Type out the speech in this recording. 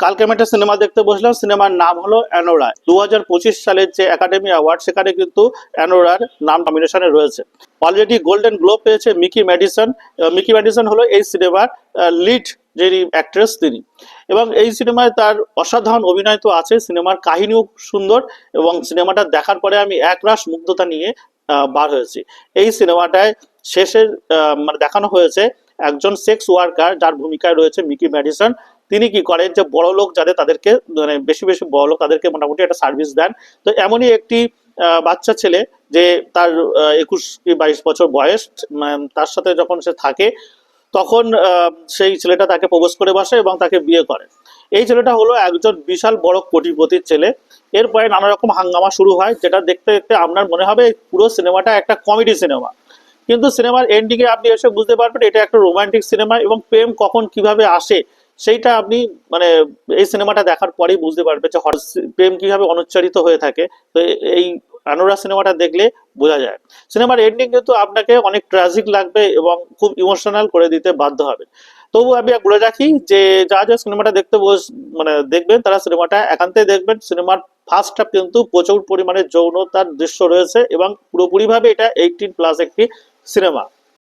কালকে আমি একটা সিনেমা দেখতে বসলাম, সিনেমার নাম হলো অ্যানোরা। 2025 সালের যে একাডেমি অ্যাওয়ার্ড, সেখানে কিন্তু অ্যানোরার নাম নমিনেশনে রয়েছে। অলরেডি গোল্ডেন গ্লোব পেয়েছে মিকি ম্যাডিসন। মিকি ম্যাডিসন হলো এই সিনেমার লিড যিনি অ্যাক্ট্রেস তিনি, এবং এই সিনেমায় তার অসাধারণ অভিনয় তো আছে, সিনেমার কাহিনীও সুন্দর, এবং সিনেমাটা দেখার পরে আমি একরাশ মুগ্ধতা নিয়ে বার হয়েছি। এই সিনেমাটায় শেষে মানে দেখানো হয়েছে একজন সেক্স ওয়ার্কার, যার ভূমিকায় রয়েছে মিকি ম্যাডিসন। তিনি কি করেন, যে বড় লোক যাদের তাদেরকে মানে বেশি বেশি বড় লোক তাদেরকে মোটামুটি একটা সার্ভিস দেন। তো এমনই একটি বাচ্চা ছেলে, যে তার 21 কি 22 বছর বয়স, তার সাথে যখন সে থাকে তখন সেই ছেলেটা তাকে প্রপোজ করে বসে এবং তাকে বিয়ে করে। এই ছেলেটা হলো একজন বিশাল বড় কোটিপতির ছেলে। এরপরে নানা রকম হাঙ্গামা শুরু হয়, যেটা দেখতে দেখতে আপনার মনে হবে পুরো সিনেমাটা একটা কমেডি সিনেমা। কিন্তু সিনেমার এন্ডিং এ আপনি এসে বুঝতে পারবেন এটা একটা রোমান্টিক সিনেমা, এবং প্রেম কখন কিভাবে আসে সেইটা আপনি মানে এই সিনেমাটা দেখার পরেই বুঝতে পারবেন যে প্রেম কিভাবে অনুচ্চারিত হয়ে থাকে। তো এই অ্যানোরা সিনেমাটা দেখলে বোঝা যায়। সিনেমার এন্ডিং কিন্তু আপনাকে অনেক ট্র্যাজিক লাগবে এবং খুব ইমোশনাল করে দিতে বাধ্য হবে। তবু আমি বলে রাখি যে যা সিনেমাটা মানে দেখবেন, তারা সিনেমাটা একান্তে দেখবেন। সিনেমার ফার্স্ট হাফ কিন্তু প্রচুর পরিমাণে যৌনতার দৃশ্য রয়েছে, এবং পুরোপুরিভাবে এটা 18+ একটি সিনেমা।